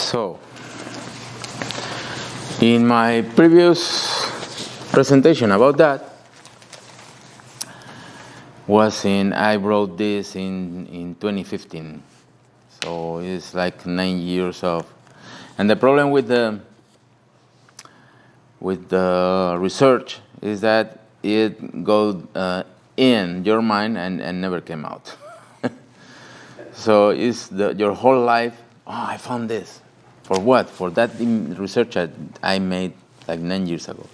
So, in my previous presentation about that, I wrote this in 2015. So it's like 9 years of, and the problem with the research is that it goes in your mind and never came out. So it's your whole life. Oh, I found this. For what? For that research I made like 9 years ago.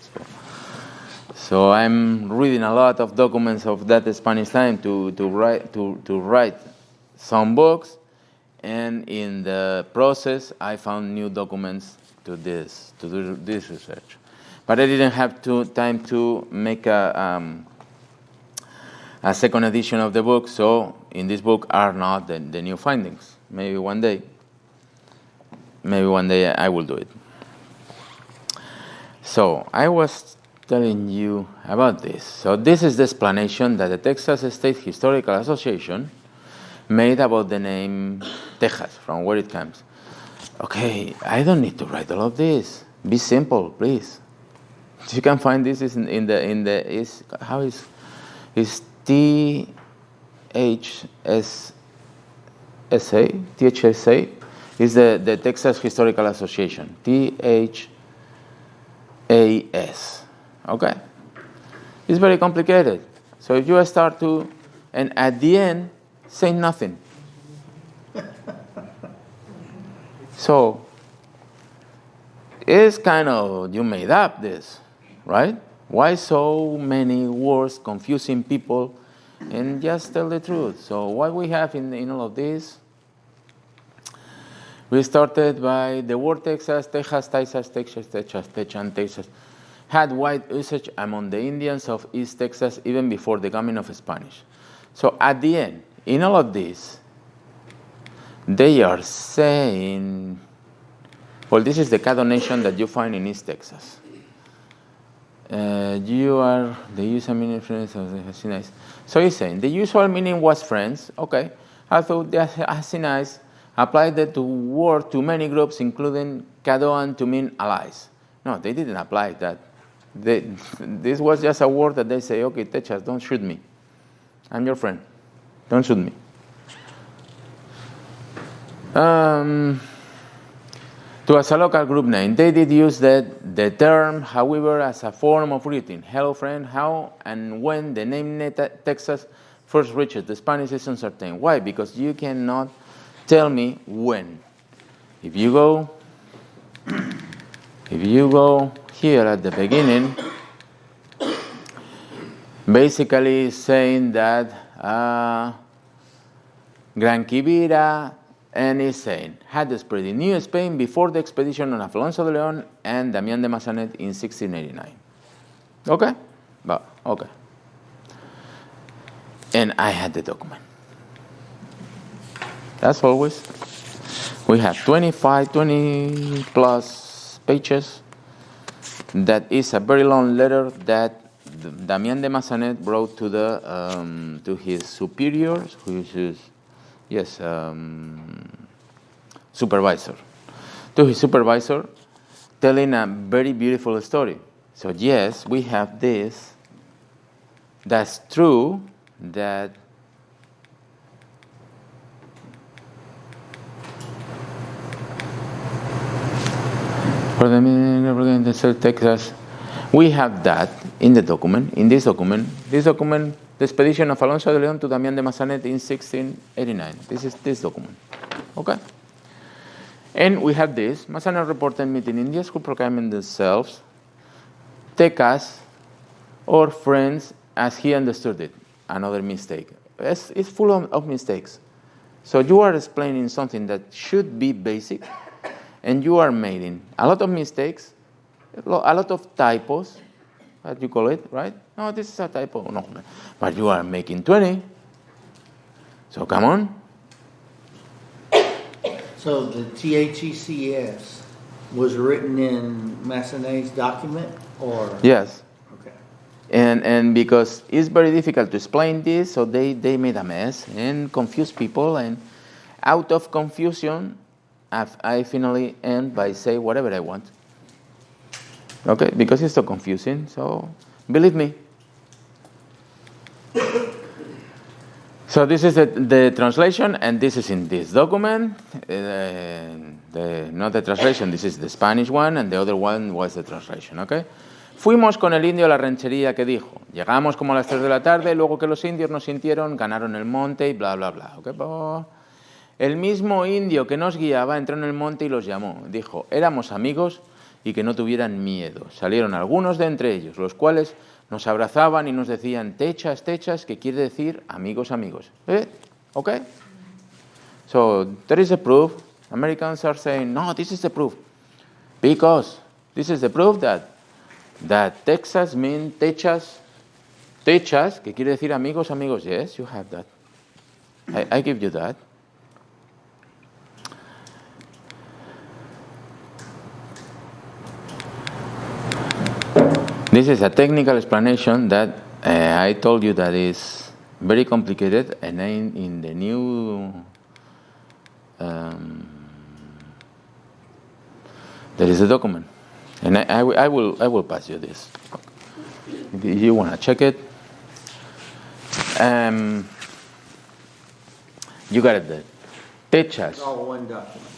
So I'm reading a lot of documents of that Spanish time to write some books, and in the process I found new documents to do this research. But I didn't have time to make a second edition of the book. So in this book are not the new findings. Maybe one day I will do it. So I was telling you about this. So this is the explanation that the Texas State Historical Association made about the name Texas, from where it comes. Okay, I don't need to write all of this. Be simple, please. You can find this is is THSA is the Texas Historical Association. THAS. Okay? It's very complicated. So if you start to, and at the end, say nothing. So it's kind of, you made up this, right? Why so many words confusing people? And just tell the truth. So what we have in all of this, we started by the word Texas, Techan, Texas, had wide usage among the Indians of East Texas even before the coming of Spanish. So at the end, in all of this, they are saying, well, this is the Caddo Nation that you find in East Texas. You are the usual meaning friends of the Hasidites. So he's saying the usual meaning was friends. Okay, although the Hasidites applied the word to many groups, including Caddoan, to mean allies. No, they didn't apply that. This was just a word that they say, okay, Texas, don't shoot me. I'm your friend. Don't shoot me. To as a local group name, they did use the term, however, as a form of greeting. Hello, friend. How and when the name Texas first reached the Spanish is uncertain. Why? Because you cannot tell me when. If you go here at the beginning, basically saying that Gran Quibira, and is saying, had spread in New Spain before the expedition of Alonso de Leon and Damián de Massanet in 1689. Okay? Okay. And I had the document. That's always. We have 20 plus pages. That is a very long letter that Damián de Massanet wrote to his superiors, which is supervisor. To his supervisor, telling a very beautiful story. So yes, we have this. That's true that for the Texas, we have that in the document. In this document, the expedition of Alonso de Leon to Damián de Massanet in 1689. This is this document. Okay? And we have this. Massanet reported meeting Indians who proclaimed themselves Tecas or friends as he understood it. Another mistake. It's full of mistakes. So you are explaining something that should be basic, and you are making a lot of mistakes, a lot of typos, what you call it, right? No, this is a typo. No, but you are making 20. So come on. So the THECS was written in Massanet's document, or? Yes. Okay. And because it's very difficult to explain this, so they made a mess and confused people, and out of confusion, I finally end by say whatever I want. Okay, because it's so confusing. So believe me. So this is the translation, and this is in this document. Not the translation, this is the Spanish one, and the other one was the translation, okay? Fuimos con el indio a la ranchería que dijo. Llegamos como a las 3 de la tarde, luego que los indios nos sintieron, ganaron el monte y bla, bla, bla. ¿Okay? El mismo indio que nos guiaba entró en el monte y los llamó. Dijo, éramos amigos y que no tuvieran miedo. Salieron algunos de entre ellos, los cuales nos abrazaban y nos decían, techas, techas, que quiere decir amigos, amigos. Okay? So, there is a proof. Americans are saying, no, this is the proof. Because this is the proof that Texas means techas, techas, que quiere decir amigos, amigos. Yes, you have that. I give you that. This is a technical explanation that I told you that is very complicated, and in the new there is a document, and I will pass you this. If you want to check it, you got it there. Techas. All one document.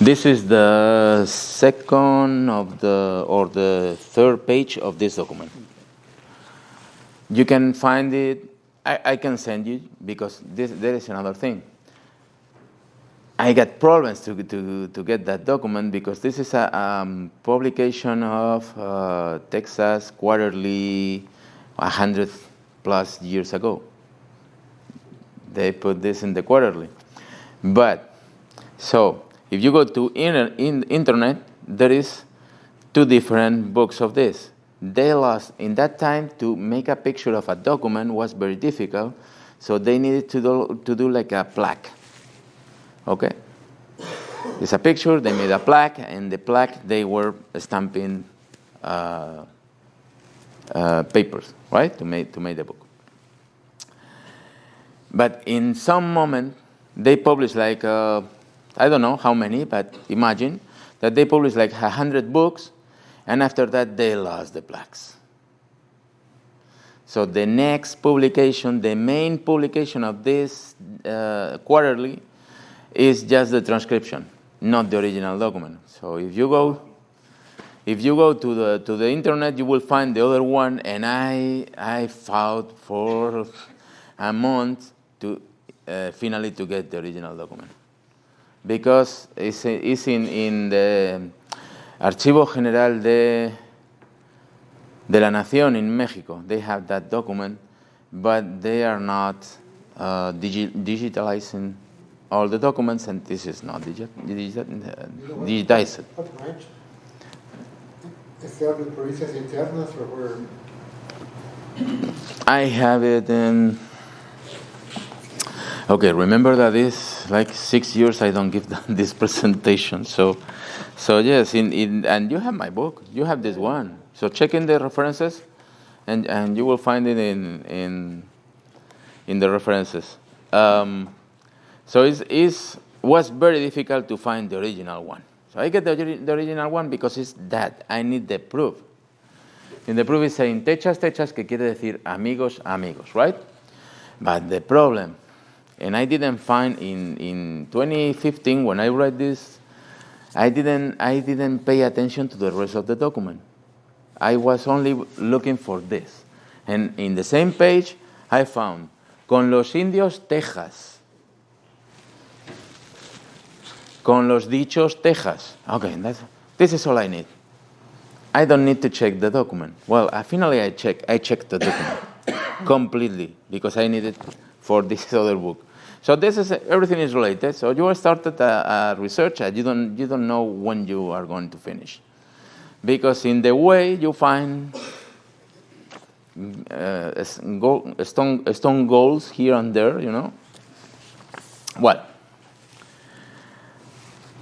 This is the second of the third page of this document. You can find it. I can send you because there is another thing. I got problems to get that document because this is a publication of Texas Quarterly 100 plus years ago. They put this in the Quarterly. But, so, if you go to internet, there is 2 different books of this. They lost, in that time, to make a picture of a document was very difficult, so they needed to do like a plaque. Okay? It's a picture, they made a plaque, and the plaque, they were stamping papers, right, to make the book. But in some moment, they published like, I don't know how many, but imagine that they published like 100 books, and after that, they lost the plaques. So the next publication, the main publication of this quarterly, is just the transcription, not the original document. So if you go to the internet, you will find the other one, and I fought for a month to finally to get the original document, because it's in the Archivo General de la Nación in Mexico. They have that document, but they are not digitalizing all the documents, and this is not digitized. What branch? Is there the Provincias Internas or where? I have it in. Okay, remember that is like 6 years I don't give this presentation. So yes, and you have my book. You have this one. So check in the references, and you will find it in the references. So it was very difficult to find the original one. So I get the original one because it's that. I need the proof. And the proof is saying techas, techas, que quiere decir amigos, amigos, right? But the problem, and I didn't find in 2015 when I read this, I didn't pay attention to the rest of the document. I was only looking for this. And in the same page, I found, con los indios Texas. Con los dichos Texas. Okay, this is all I need. I don't need to check the document. Well, finally I checked the document completely because I need it for this other book. So this is everything is related. So you started a research and you don't know when you are going to finish, because in the way you find stone goals here and there, you know. Well,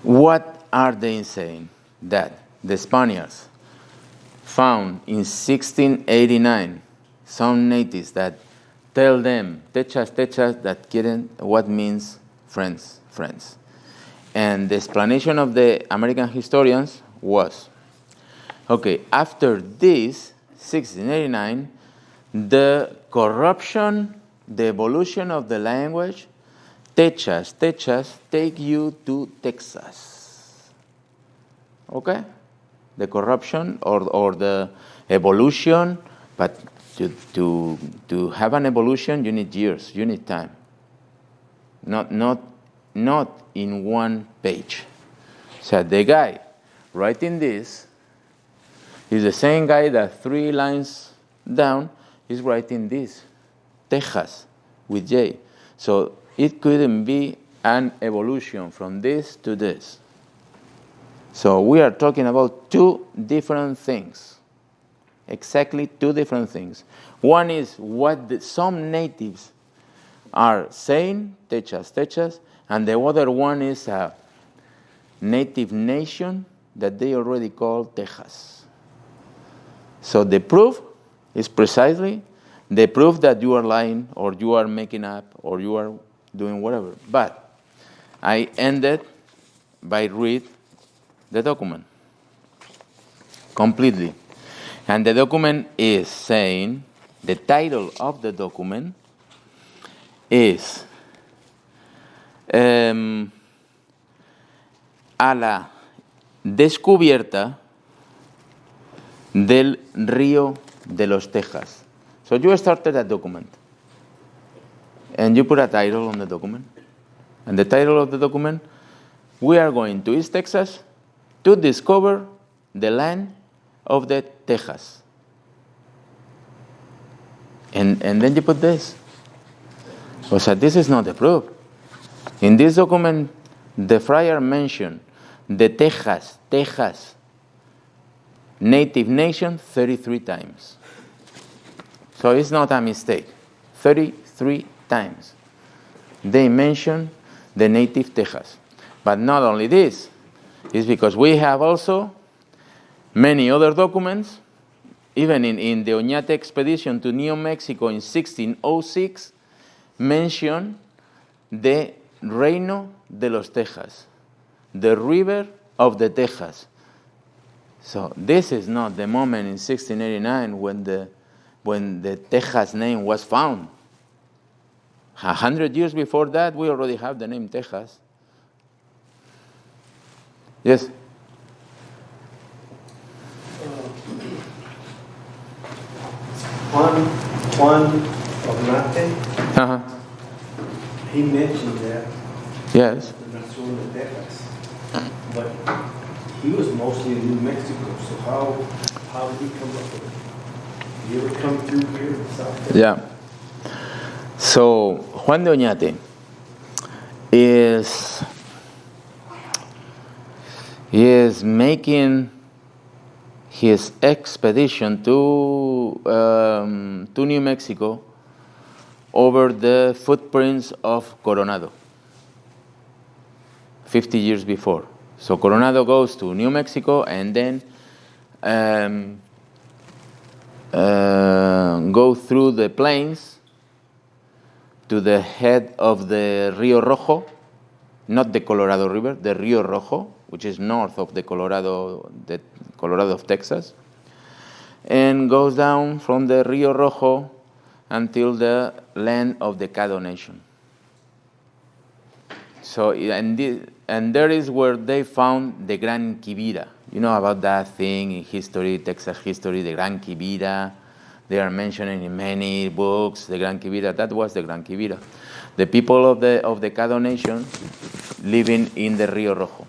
what are they saying? That the Spaniards found in 1689 some natives that tell them, techas, techas, that quieren, what means friends, friends. And the explanation of the American historians was, okay, after this, 1689, the corruption, the evolution of the language, Texas, take you to Texas. Okay? The corruption or the evolution, but to have an evolution, you need years, you need time. Not in one page. So the guy writing this is the same guy that 3 lines down is writing this, Texas, with J. So it couldn't be an evolution from this to this. So we are talking about 2 different things. Exactly 2 different things. One is what some natives are saying, Texas, and the other one is a native nation that they already call Texas. So the proof is precisely the proof that you are lying or you are making up or you are doing whatever. But I ended by read the document completely. And the document is saying, the title of the document is a la descubierta del río de los Tejas. So you started a document and you put a title on the document. And the title of the document, we are going to East Texas to discover the land of the Tejas. And then you put this. So this is not the proof. In this document, the friar mentioned the Tejas, native nation 33 times. So it's not a mistake. 33 times. They mention the native Tejas. But not only this, it's because we have also many other documents, even in the Oñate expedition to New Mexico in 1606, mention the Reino de los Tejas, the river of the Tejas. So this is not the moment in 1689 when the Tejas name was found. 100 years before that, we already have the name Tejas. Yes? Juan Ognate, he mentioned that. Yes. The Nación de Texas. But he was mostly in New Mexico, so how did he come up with it? Did he ever come through here in South Texas? Yeah. So Juan de Oñate is making his expedition to New Mexico over the footprints of Coronado 50 years before. So Coronado goes to New Mexico and then go through the plains to the head of the Rio Rojo, not the Colorado River, the Rio Rojo, which is north of the Colorado of Texas, and goes down from the Rio Rojo until the land of the Caddo Nation. So, and there is where they found the Gran Quivira. You know about that thing in history, Texas history, the Gran Quivira. They are mentioning in many books the Gran Quivira. That was the Gran Quivira. The people of the Caddo Nation living in the Rio Rojo,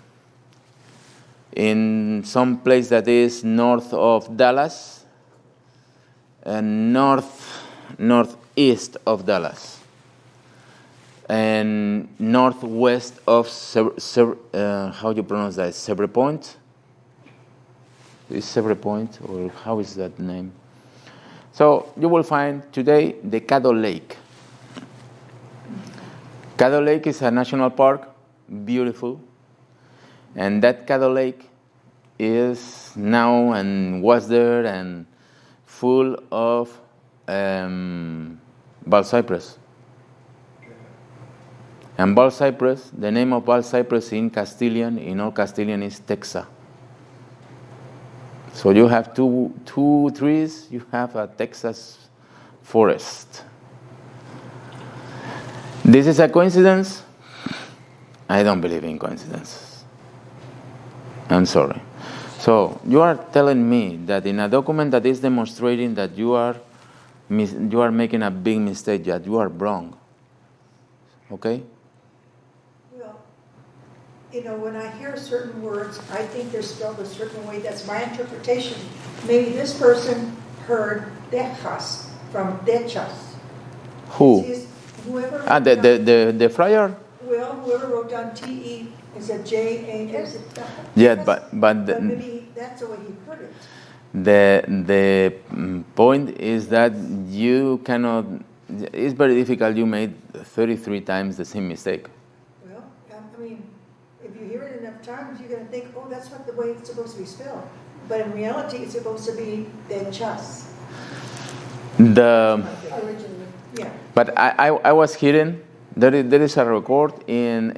in some place that is north of Dallas and northeast of Dallas and northwest of how do you pronounce that? Sevre Point? Is Sevre Point, or how is that name? So you will find today the Caddo Lake. Caddo Lake is a national park, beautiful. And that Caddo Lake is now and was there and full of bald cypress. And Bald Cypress, the name of Bald Cypress in Castilian, in Old Castilian, is Texa. So you have two trees, you have a Texas forest. This is a coincidence? I don't believe in coincidences. I'm sorry. So you are telling me that in a document that is demonstrating that you are making a big mistake, that you are wrong. Okay? Well, when I hear certain words, I think they're spelled a certain way. That's my interpretation. Maybe this person heard Tejas from Techas. Who? Whoever. The friar? Well, whoever wrote down T-E is a J-A-S. Yeah, but maybe that's the way he heard it. The point is that you cannot. It's very difficult. You made 33 times the same mistake. Well, I mean, if you hear it enough times, you're going to think, oh, that's not the way it's supposed to be spelled. But in reality, it's supposed to be Techas. Originally, yeah. But I was hearing there is a record in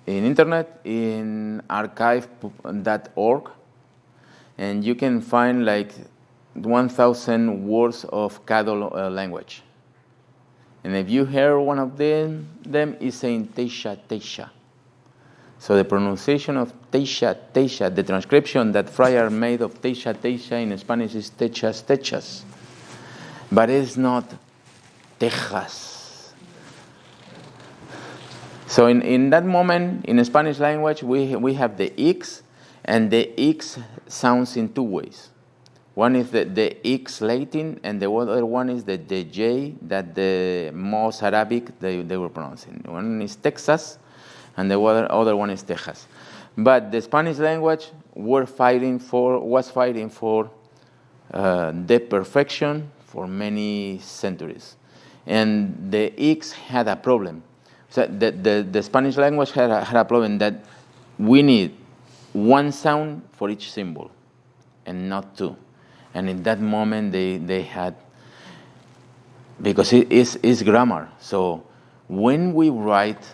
internet in archive.org, and you can find like 1,000 words of Caddo language. And if you hear one of them is saying Teisha, Teisha. So the pronunciation of Teisha, Teisha, the transcription that Friar made of Teisha, Teisha in Spanish is Techas, Techas. But it's not Tejas. So in that moment, in Spanish language, we have the X, and the X sounds in two ways. One is the X Latin, and the other one is the J that the most Arabic they were pronouncing. One is Texas, and the other one is Tejas. But the Spanish language was fighting for the perfection for many centuries. And the X had a problem. So the Spanish language had a problem that we need one sound for each symbol and not two. And in that moment they had, because it is grammar. So when we write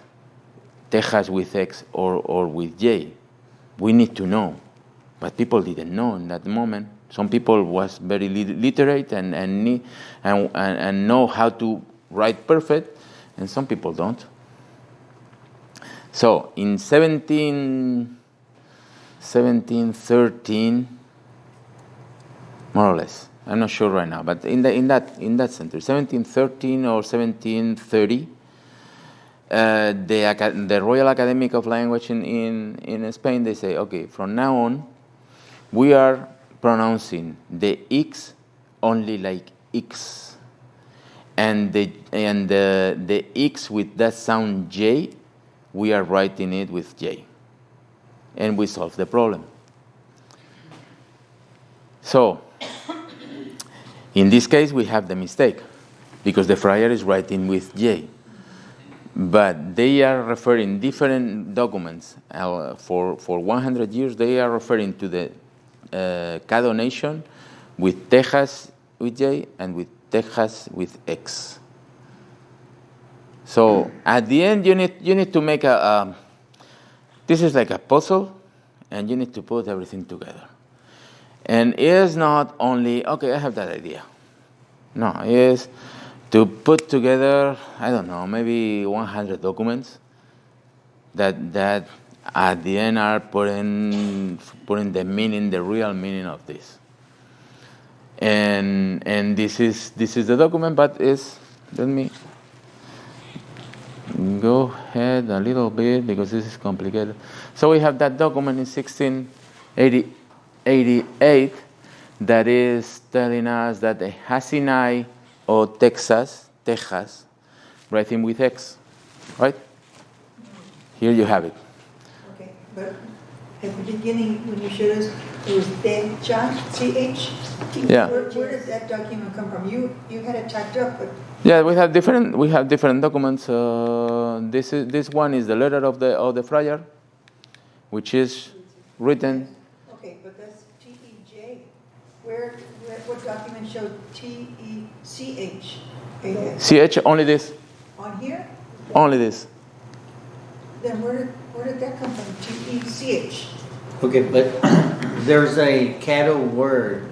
Tejas with X or with J, we need to know. But people didn't know in that moment. Some people was very literate and know how to write perfect, and some people don't. So in 1713, more or less, I'm not sure right now, but in that century, 1713 or 1730, the Royal Academy of Language in Spain, they say, okay, from now on, we are pronouncing the X only like X, and the X with that sound J, we are writing it with J, and we solve the problem. So, in this case, we have the mistake, because the friar is writing with J. But they are referring different documents. For 100 years, they are referring to the Caddo nation with Tejas with J and with Tejas with X. So at the end, you need to make this is like a puzzle, and you need to put everything together. And it is not only, okay, I have that idea. No, it is to put together, I don't know, maybe 100 documents that at the end are putting the meaning, the real meaning of this. And this is the document, but let me go ahead a little bit because this is complicated. So we have that document in 1688 that is telling us that the Hasinai or Tejas, writing with X, right? Here you have it. Okay, but at the beginning, when you showed us, it was Techa, CH. Yeah. Where did that document come from? You had it typed up, but yeah, we have different documents. This one is the letter of the friar, which is written. okay, but that's TEJ. What document showed TECH? CH only this. On here? Only this. Then where did that come from? T-E-C-H. Okay, but there's a Caddo word,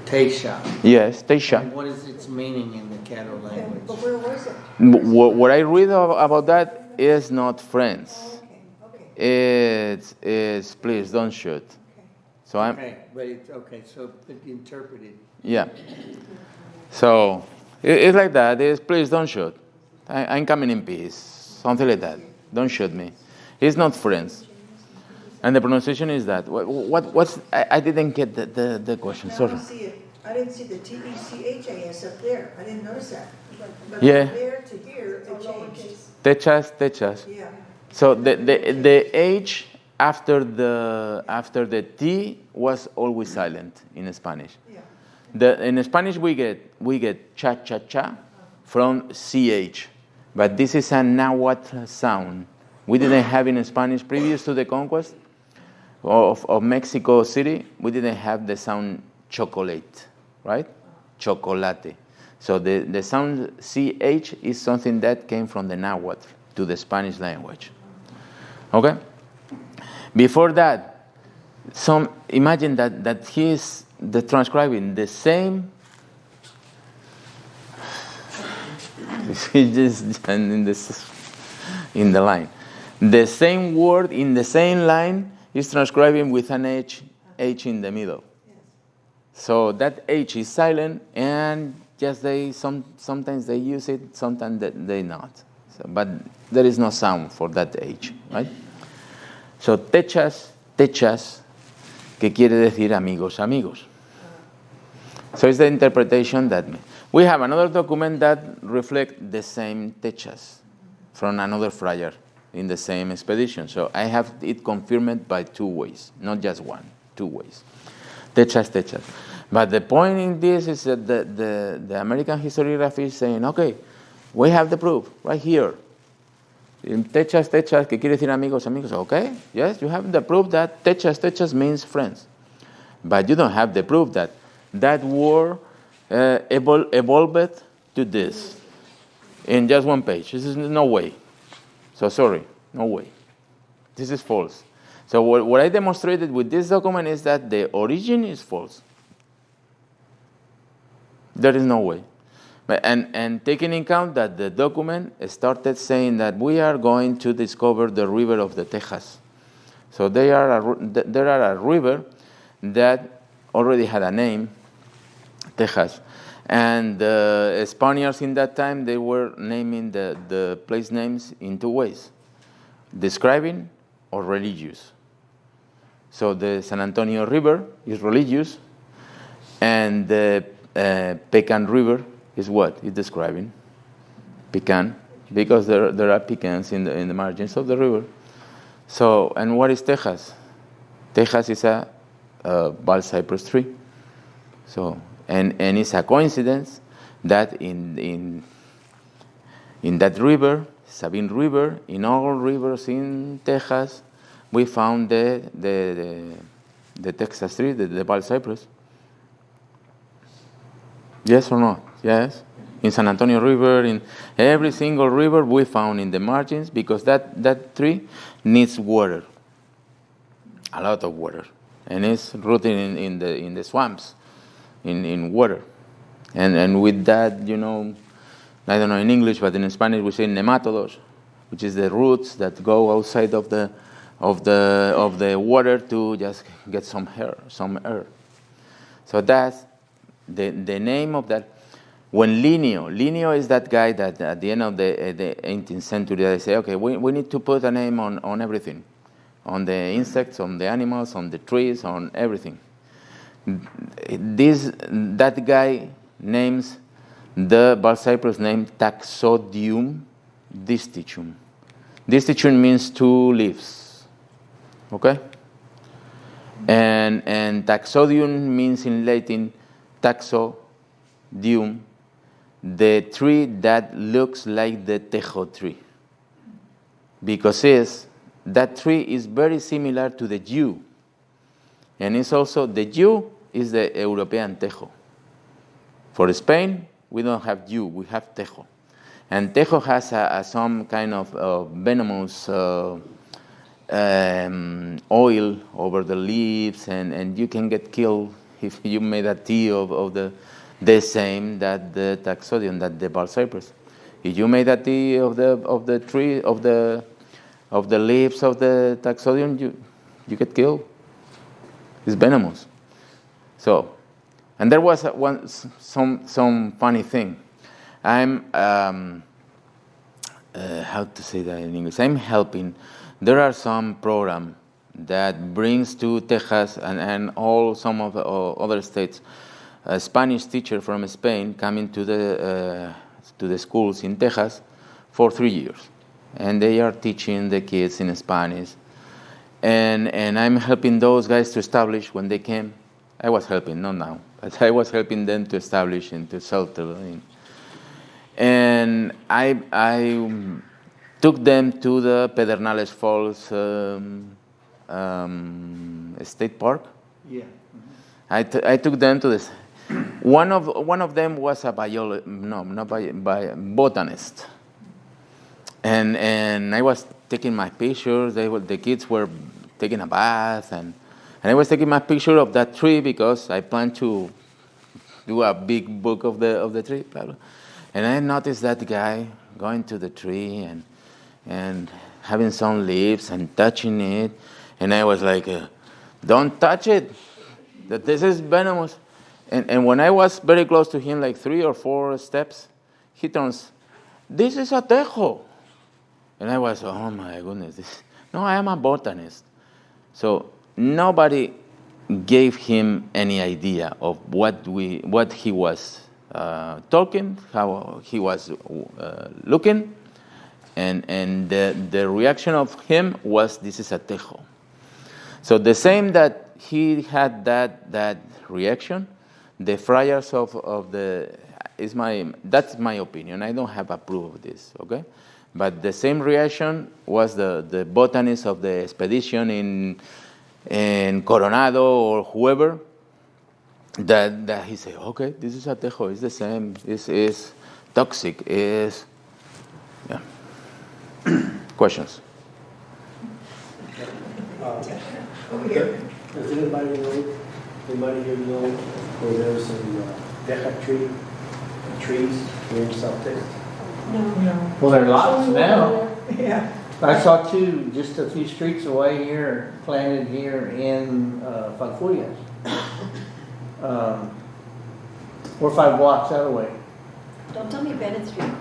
Teisha. Yes, Teisha. And what is its meaning in the Caddo Okay, language? but where was it? What I read about that is not friends. Okay. It's please don't shoot. So I'm Okay, but it's, okay, so it's interpreted. yeah. So it's like that. It's please don't shoot. I'm coming in peace. Something like that. Don't shoot me. It's not friends. And the pronunciation is that. What's I didn't get the question. Now I Sorry. don't see it. I didn't see the T-E-C-H-A-S up there. I didn't notice that. But Yeah. from there to here, it changed. Techas. Yeah. So the H after the T was always silent in Spanish. Yeah. In Spanish we get cha cha cha from CH, but this is a Nahuatl sound. We didn't have in Spanish previous to the conquest of Mexico City. We didn't have the sound chocolate, right? Chocolate. So the sound CH is something that came from the Nahuatl to the Spanish language. Okay? Before that, imagine that he is transcribing the same. He just in the line, the same word in the same line is transcribing with an H in the middle. So that H is silent, and just sometimes they use it, sometimes they not. So, but there is no sound for that H, right? So techas, que quiere decir amigos. So it's the interpretation that we have another document that reflects the same techas from another friar in the same expedition. So I have it confirmed by two ways, not just one, two ways. Techas. But the point in this is that the American historiography is saying, okay, we have the proof right here. In techas, que quiere decir amigos. Okay, yes, you have the proof that techas means friends. But you don't have the proof that word evolved to this in just one page. This is no way. So sorry, no way. This is false. So what I demonstrated with this document is that the origin is false. There is no way. And taking in account that the document started saying that we are going to discover the river of the Tejas. So there are a river that already had a name, Tejas. And the Spaniards in that time, they were naming the place names in two ways, describing or religious. So the San Antonio River is religious, and the Pecan River is what? It's describing pecan, because there are pecans in the margins of the river. So, and what is Tejas? Tejas is a bald cypress tree. So, and it's a coincidence that in that river, Sabine River, in all rivers in Texas, we found the Texas tree, the bald cypress. Yes or no? Yes. In San Antonio River, in every single river we found in the margins, because that tree needs water, a lot of water, and it's rooted in the swamps, in water, and with that, I don't know in English, but in Spanish we say nematodos, which is the roots that go outside of the water to just get some air. So that's the name of that. When Linneo is that guy that at the end of the 18th century, they say, okay, we need to put a name on everything, on the insects, on the animals, on the trees, on everything. That guy names the bald cypress name Taxodium distichum. Distichum means two leaves, okay? And Taxodium means in Latin Taxodium, the tree that looks like the tejo tree, because that tree is very similar to the yew, and it's also the yew is the European tejo. For Spain, we don't have yew, we have tejo, And tejo has some kind of venomous oil over the leaves, and you can get killed if you made a tea of the same that the taxodium, that the bald cypress. If you made a tea of the tree of the leaves of the taxodium, you get killed. It's venomous. So, and there was some funny thing. I'm how to say that in English? I'm helping. There are some program that brings to Texas and some of the other states a Spanish teacher from Spain coming to the schools in Texas for 3 years, and they are teaching the kids in Spanish. And I'm helping those guys to establish when they came. I was helping, not now, but I was helping them to establish and to settle. And I took them to the Pedernales Falls State Park. Yeah. I took them to this. One of them was a botanist, and I was taking my pictures. The kids were taking a bath, and I was taking my picture of that tree because I plan to do a big book of the tree. And I noticed that guy going to the tree and having some leaves and touching it, and I was like, "Don't touch it! That this is venomous." And when I was very close to him, like 3 or 4 steps, he turns, "This is a tejo." And I was, "Oh my goodness, no, I am a botanist." So nobody gave him any idea of what he was talking, how he was looking, and the reaction of him was, "This is a tejo." So the same that he had that reaction, the friars that's my opinion. I don't have a proof of this, okay? But the same reaction was the botanist of the expedition in Coronado or whoever, that he said, "Okay, this is a tejo, it's the same, it's toxic, is..." Yeah. Questions? Over here. Does anybody here know where there's some teja trees here in South Texas? No. Well, there are lots now. Yeah. I saw 2 just a few streets away here, planted here in Falfurrias. 4 or 5 blocks out of the way. Don't tell me Bennett Street.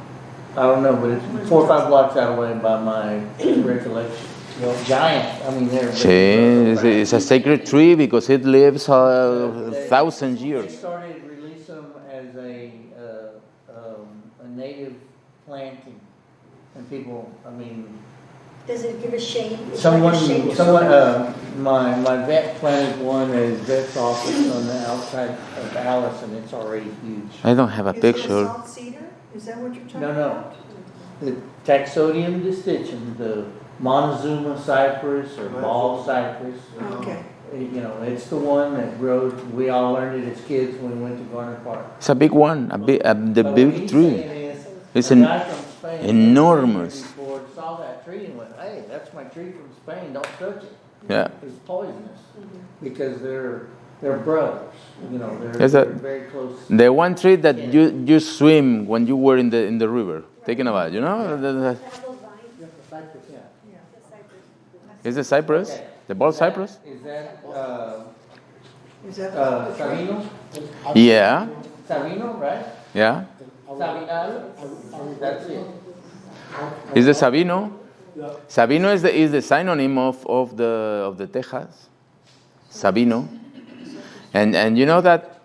I don't know, but it's 4 or 5 blocks out of the way by my recollection. Giant. I mean, they're big. It's a sacred tree because it lives 1,000 They years. started releasing them as a native planting, and people, I mean, Does it give a shade? It's someone, like a shade. my vet planted one at his vet's office on the outside of Alice, and it's already huge. I don't have a Is it picture. salt cedar? Is that what you're talking No. about? The Taxodium distichum, the Montezuma cypress or ball cypress. Okay. You know, it's the one that grows. We all learned it as kids when we went to Garner Park. It's a big one, the But what big he's tree. saying is, It's a guy from Spain enormous. before saw that tree and went, "Hey, that's my tree from Spain. Don't touch it. Yeah. It's poisonous," because they're brothers. You know, Yes, they're very close. The one tree that you swim when you were in the river, taking a bath, you know? Yeah. Is the cypress? Okay. The bald cypress? Is that Is that Sabino? Yeah, Sabino, right? yeah. Sabinal. That's it. Is the Sabino? Sabino is the synonym of the Texas. Sabino. And you know that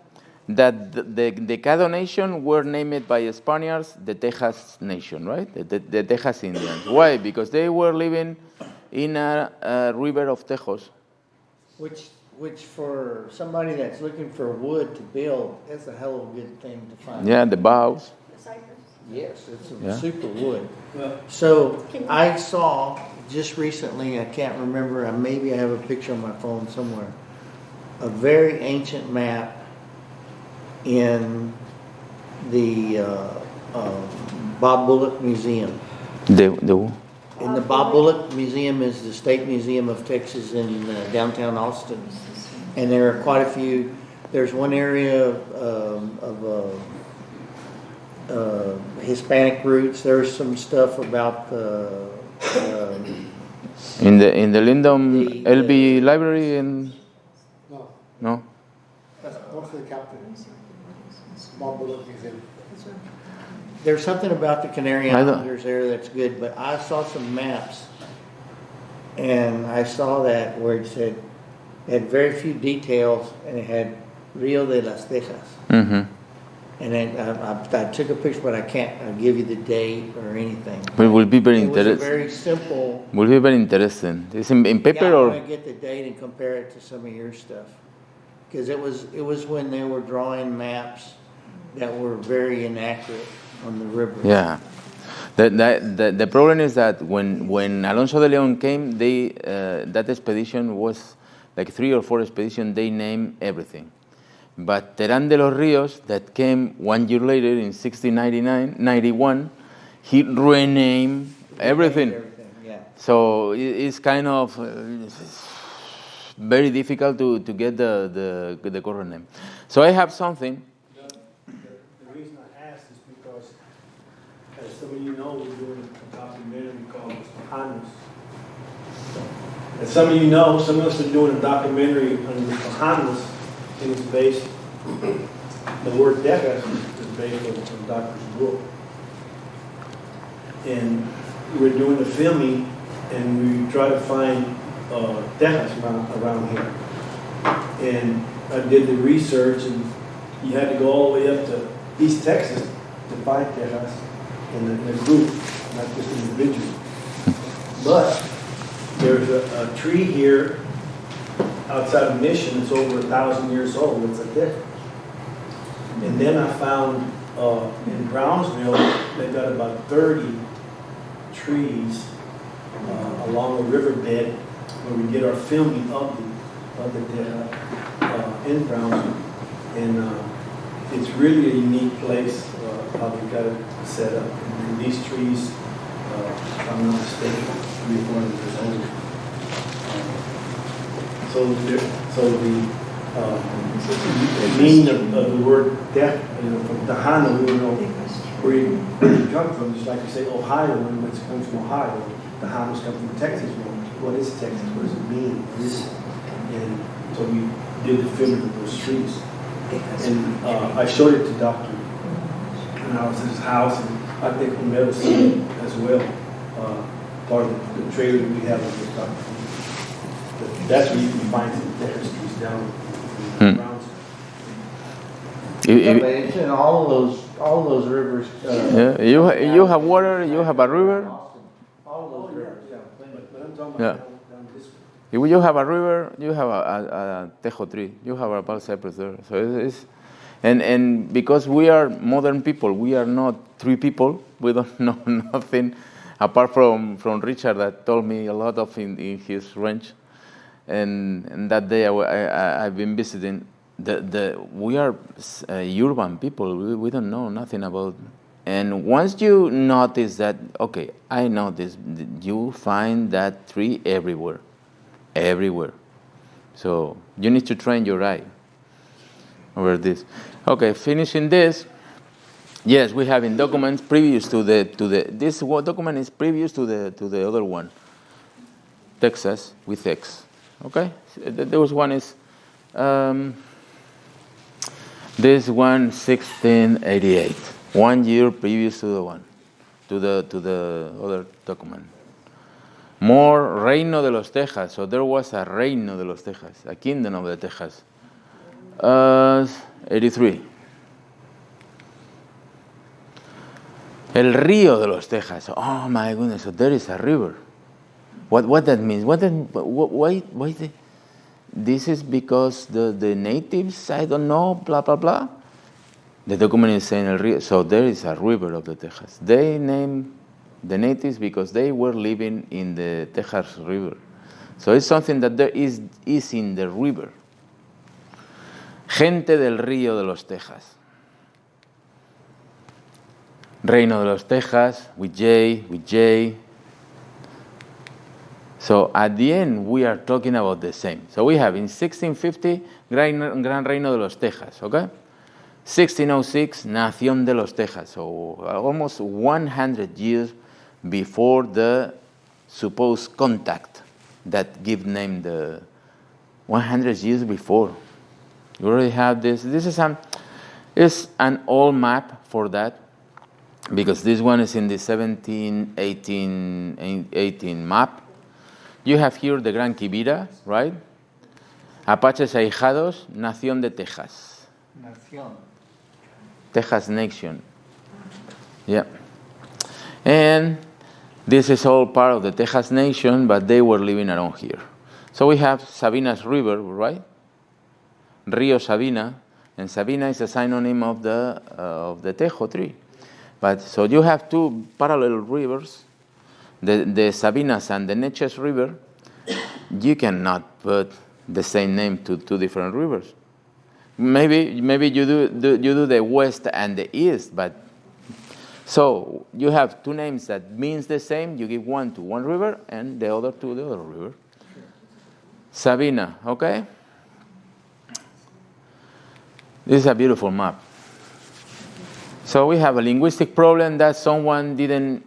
the Caddo Nation were named by Spaniards the Texas Nation, right? The Texas Indians. Why? Because they were living in a river of Tejos. Which for somebody that's looking for wood to build, that's a hell of a good thing to find. Yeah, the boughs. Yes, it's a Yeah. super wood. So I saw just recently, I can't remember, maybe I have a picture on my phone somewhere, a very ancient map in the Bob Bullock Museum. The And the Bob Bullock Museum is the State Museum of Texas in downtown Austin. And there are quite a few. There's one area of Hispanic roots. There's some stuff about in the Lindom The- LB library in No, no. that's mostly the captain. Bob Bullock Museum. there's something about the Canary I don't- Islanders there that's good. But I saw some maps, and I saw that where it said it had very few details, and it had Rio de las Tejas. Mm-hmm. And then I took a picture, but I can't give you the date or anything. But it will be very It was a interesting. very simple. Will be very interesting. It's in paper Yeah, I or want to get the date and compare it to some of your stuff, because it was when they were drawing maps that were very inaccurate on the river. yeah. The problem is that when Alonso de Leon came, that expedition was like 3 or 4 expeditions. They named everything, but Terán de los Ríos, that came 1 year later in 1691, he renamed everything. Yeah. So it's kind of very difficult to get the correct name. So I have something. The reason I asked is because, as some of you know, we're doing a documentary called Tejanos. As some of you know, some of us are doing a documentary on the Tejanos, and it's based, the word Tejas is based on Dr. book. And we're doing the filming, and we try to find Tejas around here. And I did the research, and you had to go all the way up to East Texas to find Tejas in a group, not just individually. But there's a tree here outside of Mission that's over 1,000 years old. It's a Tejas. And then I found in Brownsville, they've got about 30 trees along the riverbed where we get our filming of the Tejas in Brownsville. And it's really a unique place how they got it set up. And these trees, if I'm not mistaken, 300 or 400 years old. So the meaning of the word death, from Tejano, we don't know where you come from. Just like you say Ohio, when it comes from Ohio, Tejanos come from Texas. Well, what is Texas? What does it mean? What is it? And so we did the filming of those trees. And I showed it to Doctor when I was at his house, and I think Homero seen it as well. Part of the trailer that we have with Doctor. But that's where you can find some Texas trees down in the grounds. Yeah, but it's in all of those rivers. Yeah, you have water, you have a river. All of those rivers. But I'm talking Yeah. about down this way. If you have a river, you have a tejo tree, you have a palo cypress there. So it's and because we are modern people, we are not 3 people. We don't know nothing apart from Richard that told me a lot of in his ranch. And that day I've been visiting. We are urban people. We don't know nothing about. And once you notice that, okay, I know this, you find that tree everywhere. So you need to train your eye over this. Okay, finishing this. Yes, we have in documents previous to the this document is previous to the other one. Texas with X. Okay, those one is this one 1688. 1 year previous to the one, to the other document. More Reino de los Tejas. So there was a Reino de los Tejas, a kingdom of the Tejas. 83. El Río de los Tejas. Oh my goodness! So there is a river. What that means? Why this is because the natives, I don't know, blah blah blah. The document is saying El Río. So there is a river of the Tejas. They named the natives because they were living in the Tejas River. So it's something that there is in the river. Gente del Río de los Tejas. Reino de los Tejas, with J. So at the end, we are talking about the same. So we have in 1650, Gran Reino de los Tejas, okay? 1606, Nación de los Tejas. So almost 100 years before the supposed contact that give name the 100 years before. You already have this. This is an old map for that, because this one is in the 18 map. You have here the Gran Quibira, right? Apaches Ahijados, Nación de Texas. Nación. Texas Nation. Yeah. And this is all part of the Texas Nation, but they were living around here. So we have Sabina's River, right? Rio Sabina, and Sabina is a synonym of the Tejo tree. But so you have two parallel rivers, the Sabinas and the Neches River. You cannot put the same name to two different rivers. Maybe you do the west and the east, but so you have two names that means the same. You give one to one river and the other to the other river. Sabina, okay? This is a beautiful map. So we have a linguistic problem that someone didn't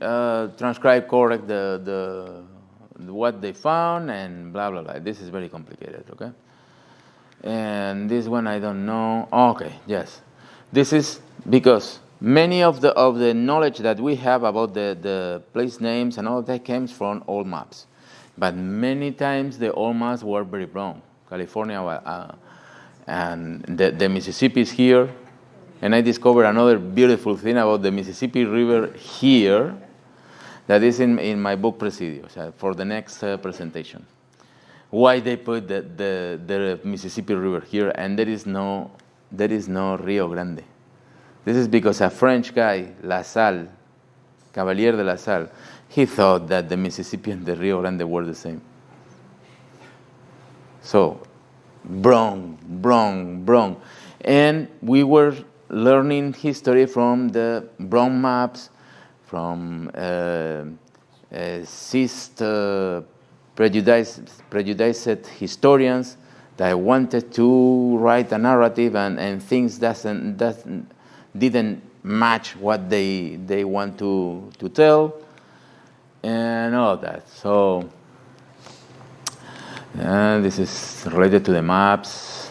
transcribe correct the what they found, and blah blah blah. This is very complicated, okay? And this one I don't know. Okay, yes. This is because many of the knowledge that we have about the place names and all that comes from old maps. But many times the old maps were very wrong. California and the Mississippi is here. And I discovered another beautiful thing about the Mississippi River here that is in my book Presidios for the next presentation. Why they put the Mississippi River here and there is no Rio Grande. This is because a French guy, La Salle, Cavalier de La Salle, he thought that the Mississippi and the Rio Grande were the same. So, wrong. And we were learning history from the brown maps, from prejudiced historians that wanted to write a narrative and things didn't match what they want to tell and all that. So this is related to the maps.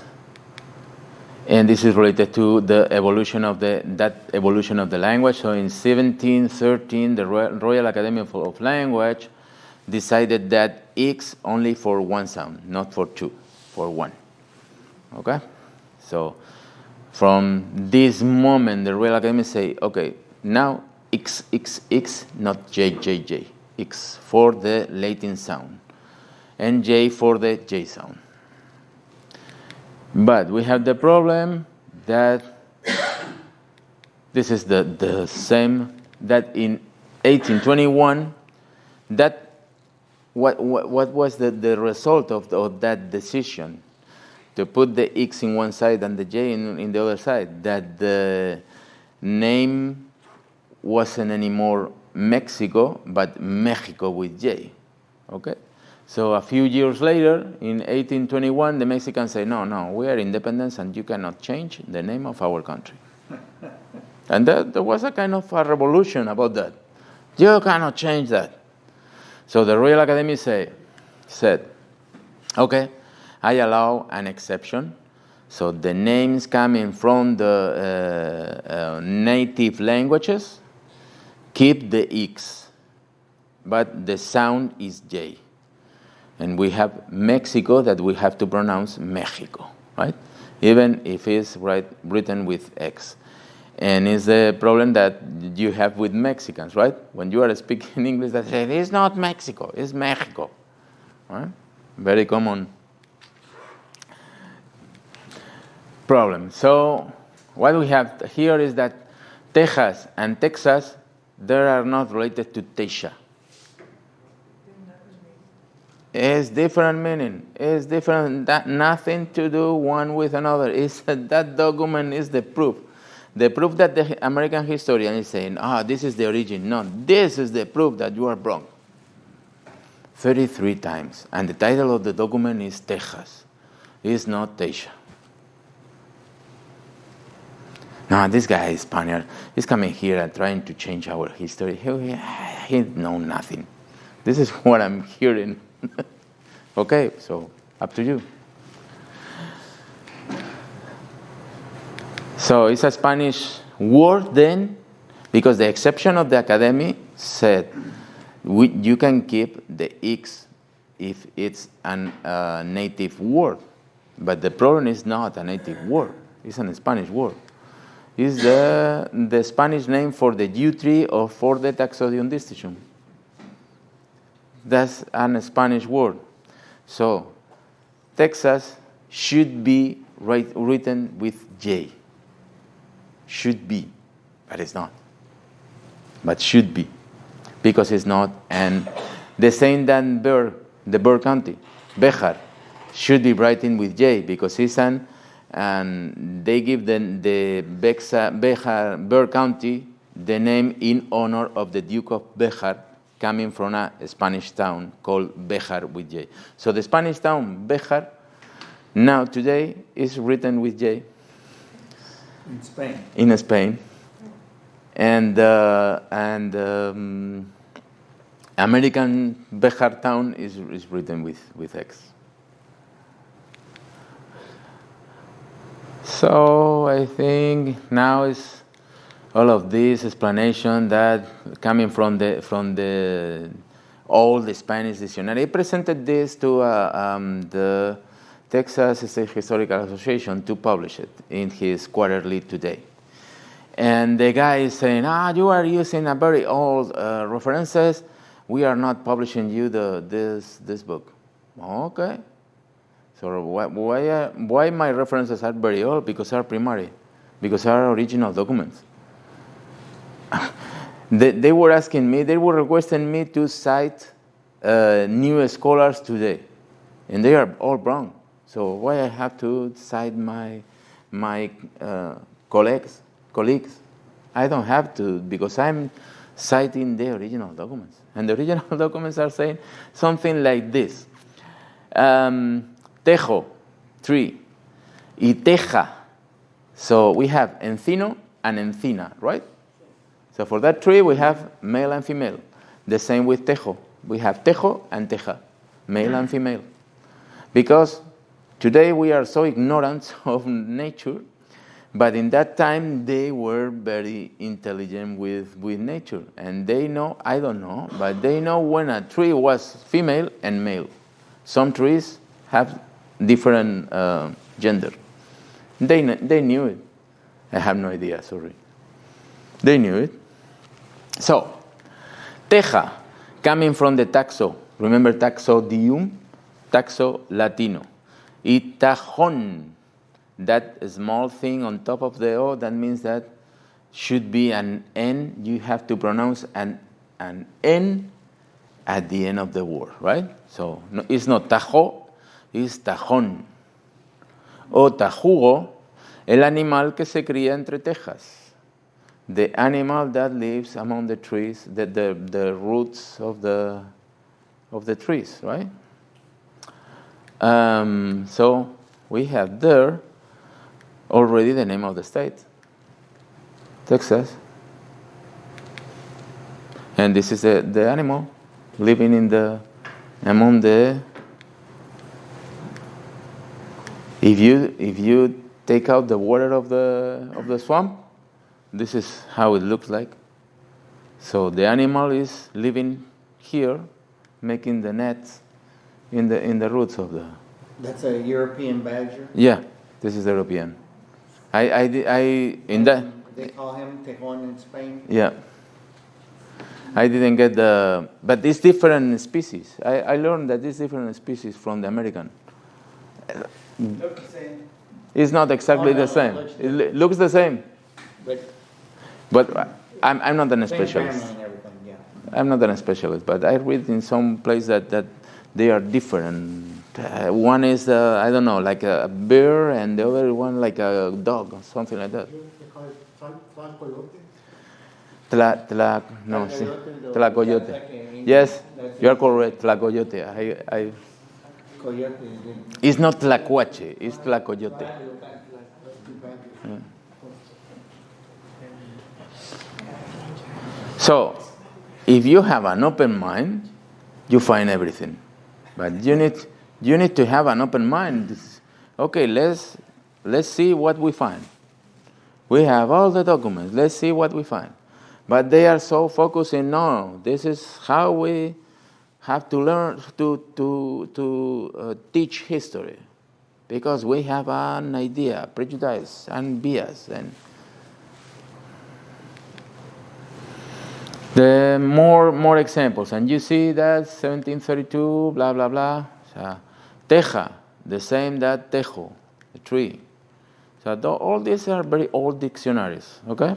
And this is related to the evolution of that evolution of the language. So in 1713, the Royal Academy of Language decided that X only for one sound, not for two, for one. Okay? So from this moment, the Royal Academy say, okay, now X, not J. X for the Latin sound, and J for the J sound. But we have the problem that this is the same that in 1821 that what was the result of that decision to put the X in one side and the J in the other side, that the name wasn't anymore Mexico but Mexico with J. Okay? So a few years later, in 1821, the Mexicans say, no, we are independent and you cannot change the name of our country. And there was a kind of a revolution about that. You cannot change that. So the Royal Academy said, okay, I allow an exception. So the names coming from the native languages, keep the X, but the sound is J. And we have Mexico that we have to pronounce Mexico, right? Even if it's written with X. And it's the problem that you have with Mexicans, right? When you are speaking English, they say, it's not Mexico, it's Mexico. Right? Very common problem. So what we have here is that Texas and Texas, they are not related to Teja. It's different meaning. It's different. That nothing to do one with another. That document is the proof the proof that the American historian is saying, this is the origin. No, this is the proof that you are wrong. 33 times. And the title of the document is Texas. It's not Teja. No, this guy is Spaniard. He's coming here and trying to change our history. He knows nothing. This is what I'm hearing. Okay, so up to you. So it's a Spanish word then, because the exception of the academy said you can keep the X if it's a native word. But the problem is not a native word. It's a Spanish word. It's the Spanish name for the yew tree or for the taxodium distinction. That's a Spanish word. So Texas should be written with J. Should be, but it's not. But should be, because it's not. And the same than the Bexar County, Bejar, should be written with J, because it's an, and they give the Bejar County the name in honor of the Duke of Bejar, coming from a Spanish town called Bejar with J. So the Spanish town Bejar now today is written with J. In Spain. In Spain. And American Bejar town is written with X. So I think now is all of this explanation that coming from the old Spanish dictionary. I presented this to the Texas State Historical Association to publish it in his quarterly today. And the guy is saying, you are using a very old references. We are not publishing you this book. Okay. So why my references are very old? Because they are primary. Because they are original documents. They were asking me, they were requesting me to cite new scholars today. And they are all wrong. So why I have to cite my colleagues? I don't have to, because I'm citing the original documents. And the original documents are saying something like this. Tejo, tree. Y teja. So we have encino and encina, right? So for that tree, we have male and female. The same with tejo. We have tejo and teja, male and female. Because today we are so ignorant of nature, but in that time they were very intelligent with nature. And they know, I don't know, but they know when a tree was female and male. Some trees have different gender. They knew it. I have no idea, sorry. They knew it. So, teja, coming from the taxo. Remember taxodium? Taxo Latino. Y tajón, that small thing on top of the O, that means that should be an N. You have to pronounce an N at the end of the word, right? So it's not tajo, it's tajón. O tajugo, el animal que se cría entre tejas. The animal that lives among the trees, the roots of the trees, right? So we have there already the name of the state, Texas. And this is the animal living among the. If you take out the water of the swamp, this is how it looks like. So the animal is living here, making the nets in the roots of the. That's a European badger? Yeah, this is European. In that. They call him Tejon in Spain? Yeah. I didn't get but it's different species. I learned that it's different species from the American. Look the same. It's not exactly the same. It looks the same. But I'm not an specialist. Same family and everything, yeah. I'm not a specialist, but I read in some place that they are different. One is, I don't know, like a bear, and the other one like a dog or something like that. They call it Coyote. No, sí. Coyote, Tlacoyote. that's like an Yes, Indian- you are correct. Tlacoyote. Coyote. It's not Tlacuache, it's Tlacoyote. So, if you have an open mind, you find everything. But you need to have an open mind. Okay, let's see what we find. We have all the documents. Let's see what we find. But they are so focused in no. This is how we have to learn to teach history, because we have an idea, prejudice, and bias, and the more examples. And you see that 1732, blah blah blah. So, teja, the same that tejo, a tree. So all these are very old dictionaries. Okay.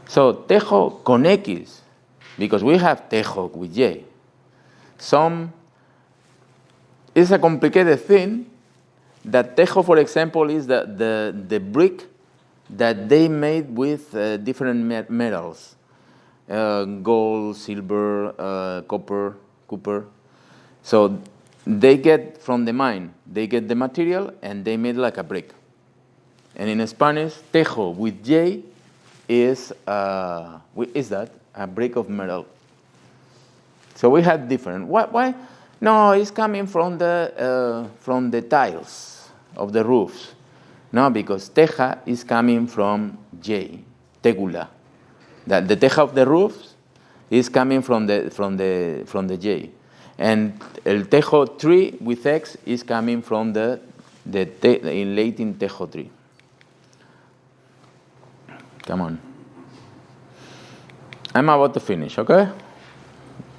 So tejo con X, because we have tejo with J. It's a complicated thing. That tejo, for example, is the brick that they made with different metals, gold, silver, copper. So they get from the mine, they get the material and they made like a brick. And in Spanish, tejo with J is that a brick of metal. So we had different. Why? No, it's coming from the tiles of the roofs. No, because teja is coming from J, tegula. That the teja of the roofs is coming from the J, and el tejo tree with X is coming from the in Latin tejo tree. Come on. I'm about to finish, okay?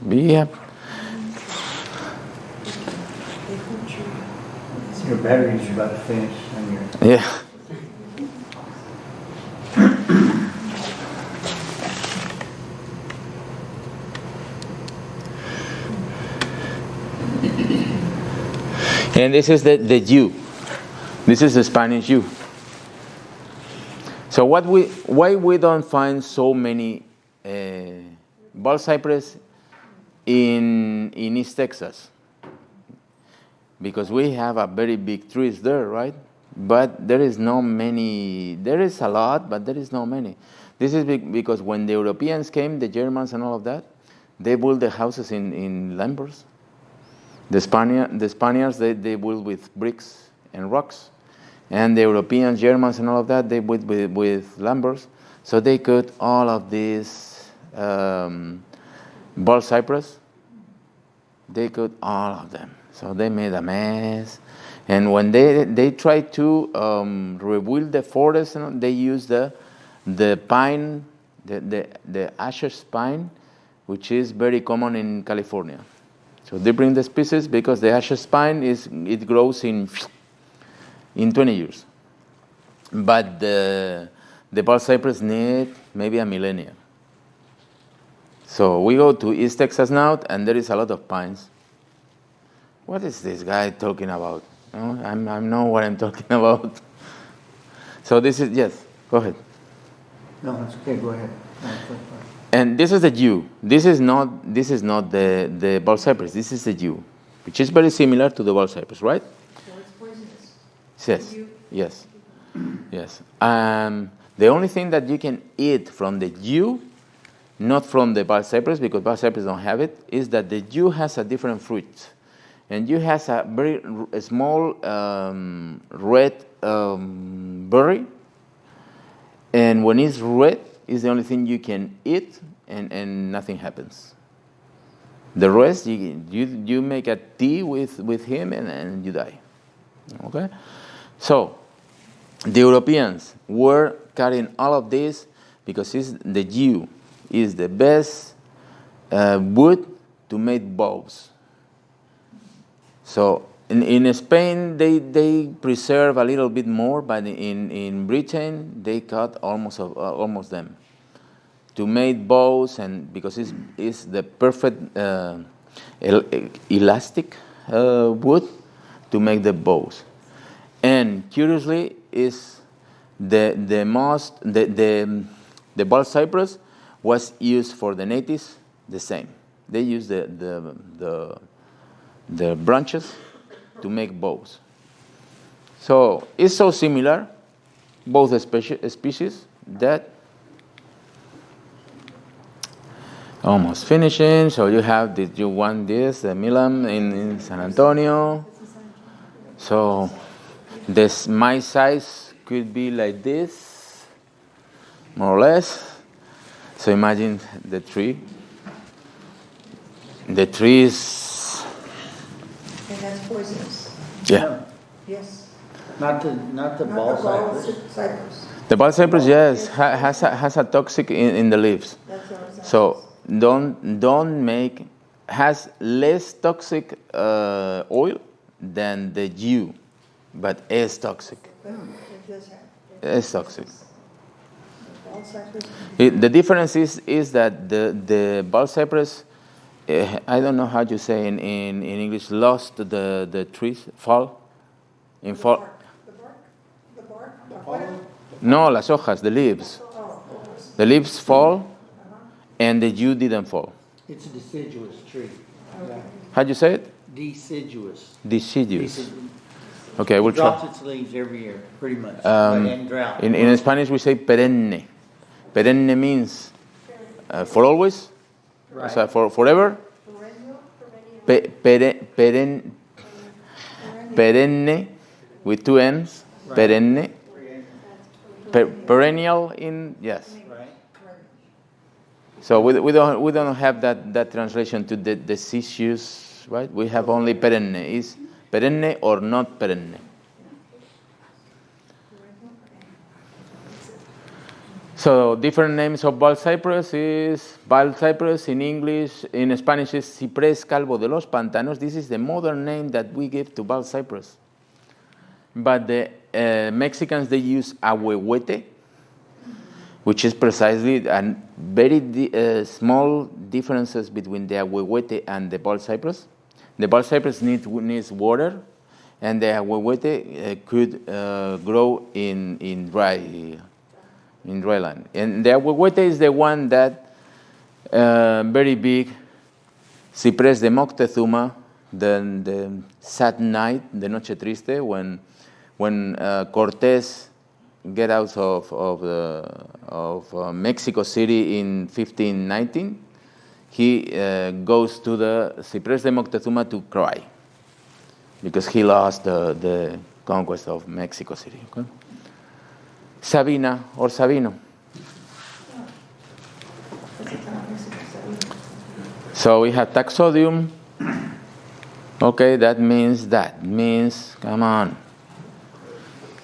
Be happy. Your battery's about to finish on your. Yeah. And this is the U. This is the Spanish U. So why we don't find so many bald cypress in East Texas? Because we have a very big trees there, right? But there is no many. There is a lot, but there is no many. This is because when the Europeans came, the Germans and all of that, they built the houses in lumbers. The Spaniards they built with bricks and rocks, and the Europeans, Germans, and all of that they built with lumbers. So they cut all of these bald cypress. They cut all of them. So they made a mess. And when they tried to rebuild the forest, they used the pine, the ashes pine, which is very common in California. So they bring the species because the ashes pine it grows in 20 years. But the bald cypress need maybe a millennium. So we go to East Texas now, and there is a lot of pines. What is this guy talking about? No, I know what I'm talking about. So this is, yes, go ahead. No, it's okay, go ahead. And this is the yew. This is not the bald cypress. This is the yew, which is very similar to the bald cypress, right? So it's poisonous. Yes. The only thing that you can eat from the yew, not from the bald cypress, because bald cypress don't have it, is that the yew has a different fruit. And yew has a very small red berry. And when it's red, it's the only thing you can eat, and nothing happens. The rest, you make a tea with him, and you die. Okay? So, the Europeans were cutting all of this because the yew is the best wood to make bows. So in Spain they preserve a little bit more, but in Britain they cut almost them to make bows, and because it's the perfect elastic wood to make the bows. And curiously is the bald cypress was used for the natives the same. They used the branches to make bows. So it's so similar, both species, that almost finishing. So you have this, you want this, the Milam in San Antonio. So this, my size could be like this, more or less. So imagine the tree. The tree is, And that's poisonous. yeah. Yes. Not the Not the ball ball cypress. cypress. The bald cypress, yes, has a toxic in the leaves. That's what it's. So don't make, has less toxic oil than the yew, but is toxic. It does have. It's toxic. Ball cypress. The difference is that the bald cypress, I don't know how you say in English, lost the trees, fall, in fall. The bark. No, las hojas, the leaves. The leaves fall, and the yew didn't fall. It's a deciduous tree. How do you say it? Deciduous. Deciduous. Okay, we'll try. Drops its leaves every year, pretty much. In drought. In Spanish, we say perenne. Perenne means for always, Right. so for forever. Perenne with two N's. Right. Perenne. Perennial in, yes. Right. So we don't have that translation to the deciduous, right? We have only perenne. Is perenne or not perenne? So different names of bald cypress is bald cypress in English. In Spanish is ciprés calvo de los pantanos. This is the modern name that we give to bald cypress. But the Mexicans, they use ahuehuete, which is precisely and very small differences between the ahuehuete and the bald cypress. The bald cypress needs water, and the ahuehuete could grow in dry land. And the ahuehuete is the one that very big Ciprés de Moctezuma, the sad night, the Noche Triste, when Cortés get out of Mexico City in 1519, he goes to the Ciprés de Moctezuma to cry because he lost the conquest of Mexico City. Okay? Sabina or Sabino. So we have taxodium. Okay, that means, come on.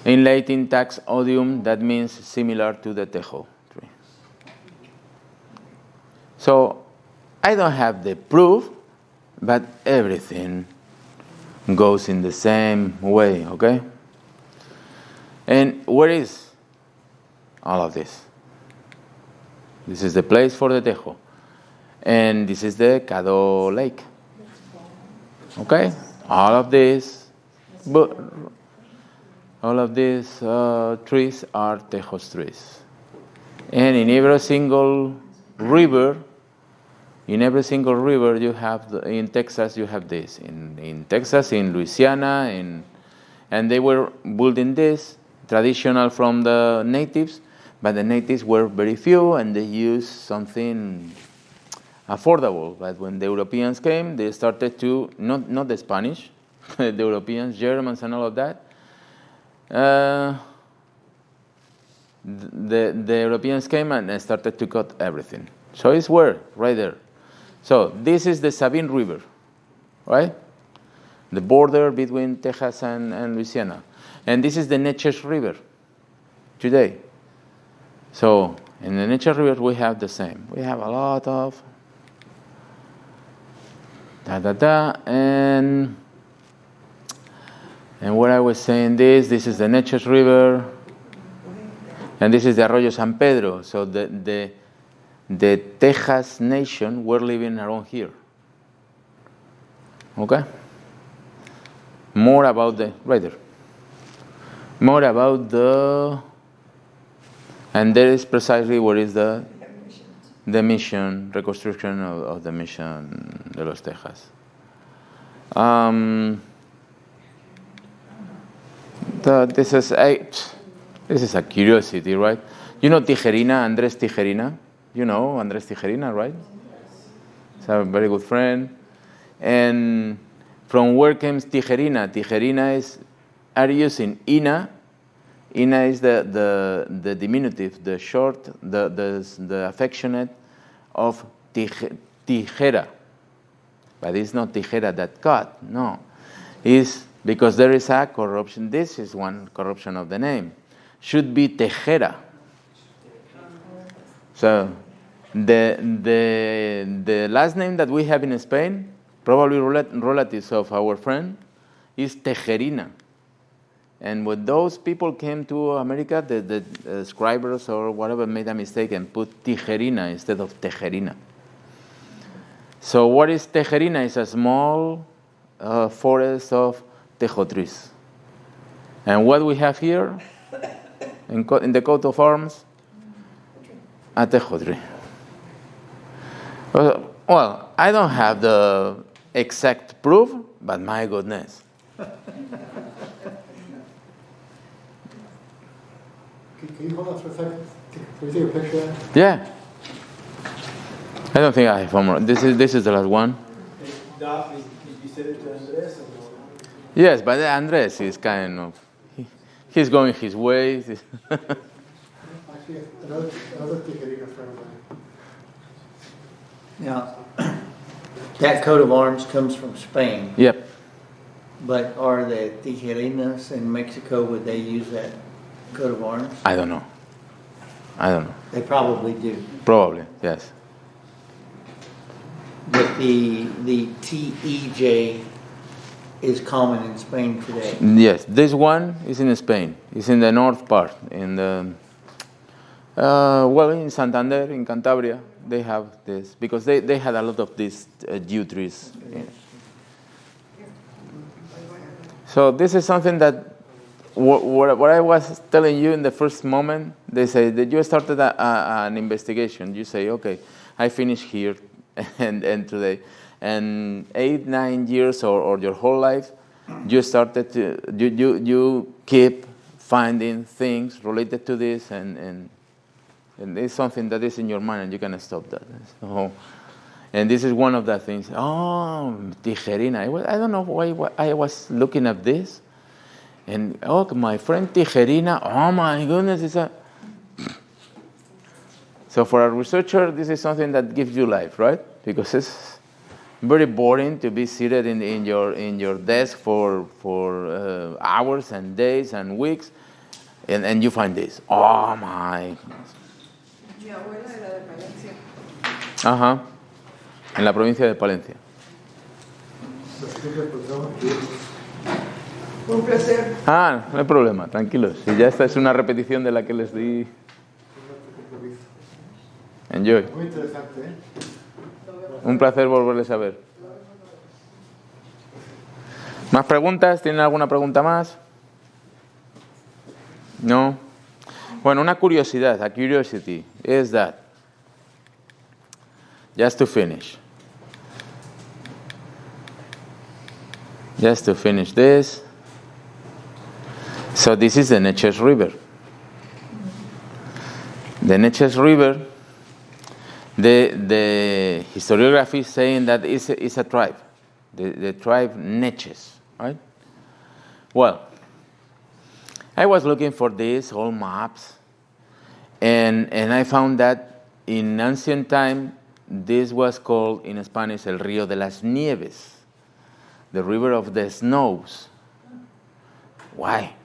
In Latin, tax odium, that means similar to the tejo tree. So I don't have the proof, but everything goes in the same way, okay? And where is all of this? This is the place for the tejo. And this is the Caddo Lake. Okay? All of these trees are Tejos trees. And in every single river, you have, in Texas, you have this. In Texas, in Louisiana, and they were building this, traditional from the natives, but the natives were very few, and they used something affordable. But when the Europeans came, they started to, not the Spanish, the Europeans, Germans, and all of that. The Europeans came and started to cut everything. So it's where? Right there. So this is the Sabine River, right? The border between Texas and Louisiana. And this is the Neches River today. So in the Neches River, we have the same. We have a lot of and what I was saying this is the Neches River, and this is the Arroyo San Pedro. So the Tejas nation were living around here. Okay? More about the And that is precisely what is the mission, reconstruction of the mission de los Tejas. This is a curiosity, right? You know Tijerina, Andrés Tijerina? You know Andrés Tijerina, right? He's a very good friend. And from where comes Tijerina? Tijerina is, are you using Ina? Ina is the diminutive, the short, the affectionate of tijera. But it's not tijera that cut, no. It's because there is a corruption. This is one corruption of the name. Should be tejera. So the last name that we have in Spain, probably relatives of our friend, is Tejerina. And when those people came to America, the scribers or whatever made a mistake and put Tijerina instead of Tejerina. So what is Tejerina? It's a small forest of tejotris. And what we have here in the coat of arms, a tejotri. Well, I don't have the exact proof, but my goodness. Can you hold on for a second? Can we take a picture of that? Yeah. I don't think I have one more. This is the last one. Doc, you said it to Andres? Yes, but Andres is kind of, he's going his ways. Actually, another Tijerina friend of mine. Now, that coat of arms comes from Spain, Yep. but are the Tijerinas in Mexico, would they use that coat of arms? I don't know. They probably do. Probably, yes. But the TEJ is common in Spain today. Yes, this one is in Spain. It's in the north part, in the in Santander, in Cantabria, they have this because they had a lot of these yew trees. Yeah. So this is something that what I was telling you in the first moment. They say that you started an investigation. You say, okay, I finished here, and today, and 8-9 years or your whole life, you started to you keep finding things related to this, and it's something that is in your mind, and you cannot stop that. So, and this is one of the things. Oh, Tijerina. I don't know why I was looking at this, and my friend Tijerina. Oh my goodness, So for a researcher, this is something that gives you life, right? Because it's very boring to be seated in your desk for hours and days and weeks, and you find this. Oh my. Mi abuela era de Palencia. Ajá. En la provincia de Palencia. Un placer. No hay problema, tranquilos. Y ya esta es una repetición de la que les di. Enjoy. Muy interesante, ¿eh? Un placer volverles a ver. ¿Más preguntas? ¿Tienen alguna pregunta más? No. Bueno, una curiosidad, a curiosity, is that, just to finish this, so this is the Neches River. The Neches River, the historiography is saying that it's a tribe, the tribe Neches, right? Well, I was looking for these old maps, and I found that in ancient time, this was called in Spanish El Río de las Nieves, the river of the snows. Why?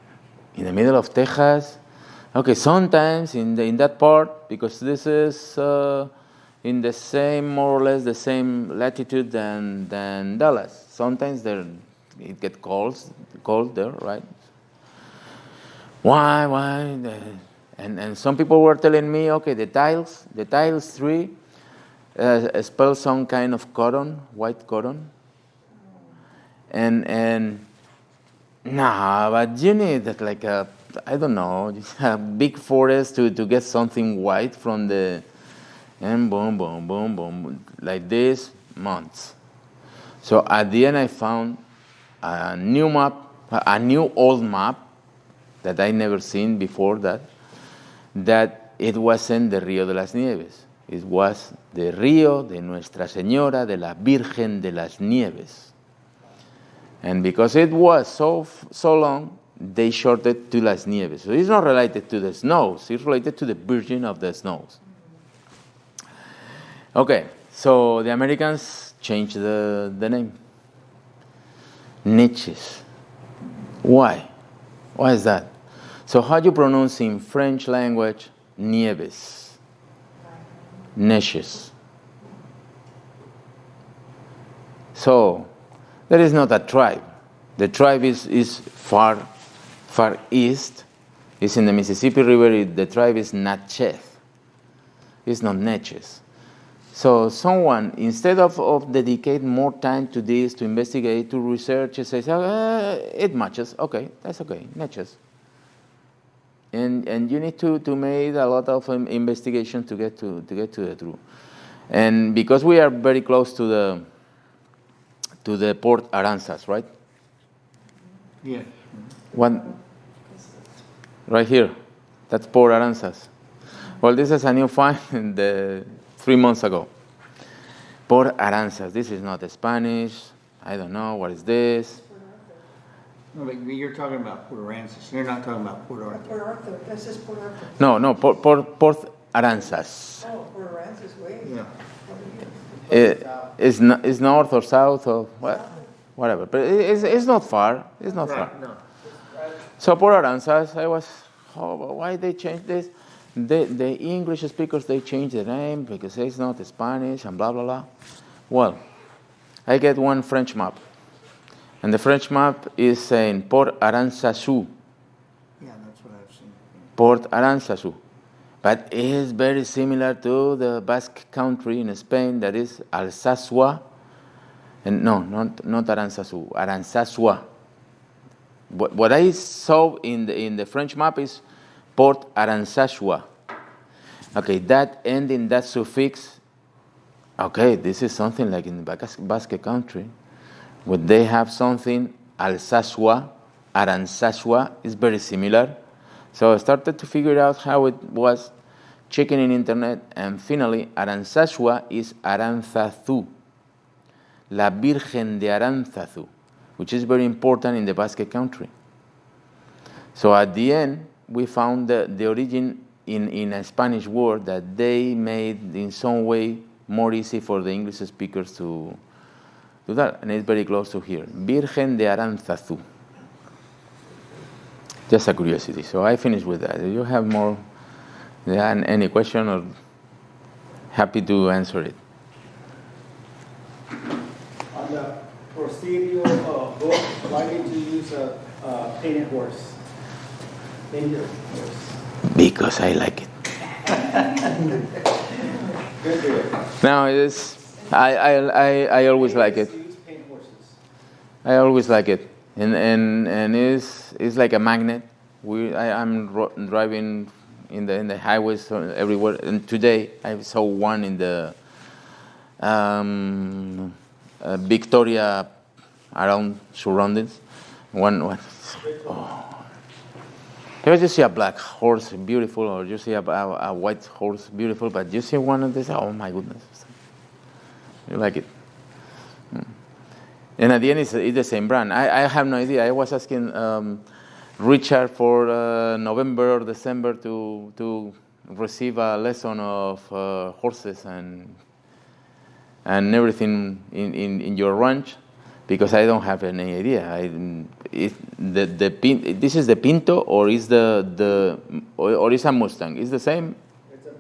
In the middle of Texas? Okay, sometimes in that part, because this is in the same, more or less, the same latitude than Dallas. Sometimes it gets cold there, right? Why? And some people were telling me, okay, the tiles tree spells some kind of cotton, white cotton. And but you need like a I don't know, just a big forest to get something white from the, and boom, boom, boom, boom, like this, months. So at the end I found a new map, a new old map that I never seen before that it wasn't the Río de las Nieves. It was the Río de Nuestra Señora de la Virgen de las Nieves. And because it was so long, they shorted to Las Nieves. So it's not related to the snows, it's related to the Virgin of the Snows. Okay, so the Americans changed the name. Niches. Why? Why is that? So how do you pronounce in French language Nieves? Niches. So there is not a tribe. The tribe is far east. It's in the Mississippi River. The tribe is Natchez. It's not Neches. So someone, instead of dedicate more time to this, to investigate, to research, says, it matches. Okay, that's okay, Neches. And you need to make a lot of investigation to get to the truth. And because we are very close to the Port Aransas, right? Yes. One right here. That's Port Aransas. Well, this is a new find 3 months ago. Port Aransas. This is not Spanish. I don't know what is this. No, but you're talking about Port Aransas. You're not talking about Port Arthur. Port Arthur, this is Port Arthur. No, Port Aransas. Oh, Port Aransas way. Yeah. It's north or south or what? Whatever. But it's not far. It's not far. No. So Port Aransas, I was, why they changed this? The English speakers, they changed the name because it's not Spanish and blah, blah, blah. Well, I get one French map. And the French map is saying Port Aranzazu. Yeah, that's what I've seen. Port Aranzazu. But it is very similar to the Basque country in Spain, that is Alsasua. And no, not Aranzazu, Aranzazua. What I saw in the French map is Port Aranzazua. Okay, that ending, that suffix, okay, this is something like in the Basque country. Would they have something, Alsasua, Aranzazua, is very similar. So I started to figure out how it was, checking in internet, and finally, Aranzazua is Aranzazu, La Virgen de Aranzazu, which is very important in the Basque country. So at the end, we found the origin in a Spanish word that they made in some way more easy for the English speakers to do that, and it's very close to here. Virgen de Aranzazu. Just a curiosity. So I finished with that. If you have more, any question, or happy to answer it. On the procedural book, why did you use a painted horse? Painted horse. Because I like it. Good. No, it is. I always like it. You use painted horses. I always like it, and it's like a magnet. I'm driving in the highways everywhere, and today I saw one in the Victoria around surroundings. One. Oh. If you see a black horse, beautiful, or you see a white horse, beautiful, but you see one of these, oh my goodness, you like it. And at the end, it's the same brand. I have no idea. I was asking Richard for November or December to receive a lesson of horses and everything in your ranch, because I don't have any idea. This is the Pinto, or is or is a Mustang? Is the same? It's a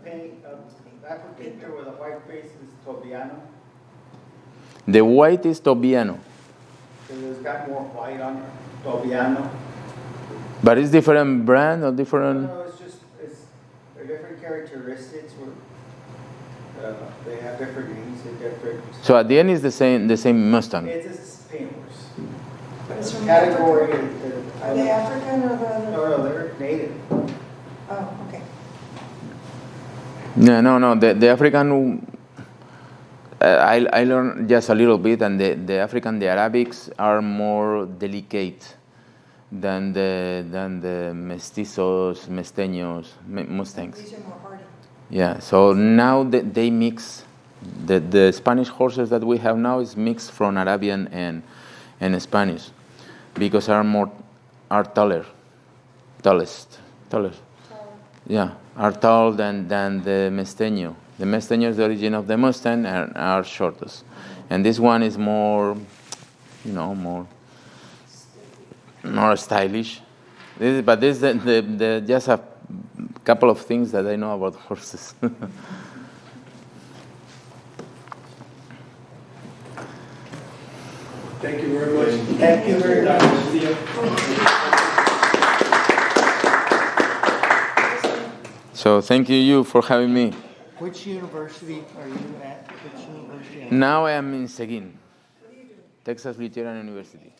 black picture with a white face is Tobiano. The white is Tobiano. So it's got more white on it. Tobiano. But it's different brand or different? No, it's different characteristics. They have different names and different. So at the end is the same Mustang. It's a paint horse. But it's from Category. Are they African or the? No, they're native. Oh, okay. No. The African, I learned just a little bit, and the African, the Arabics are more delicate than the mestizos, mesteños, Mustangs. These are more hardy. Yeah. So now they mix. The Spanish horses that we have now is mixed from Arabian and Spanish, because are tallest. Yeah, are taller than the Mesteño. The Mesteño is the origin of the Mustang and are shortest. And this one is more stylish. But this is the just a couple of things that I know about horses. Thank you very much. Thank you very much. So thank you for having me. Which university are you at? Which university? Now I am in Seguin, Texas Lutheran University.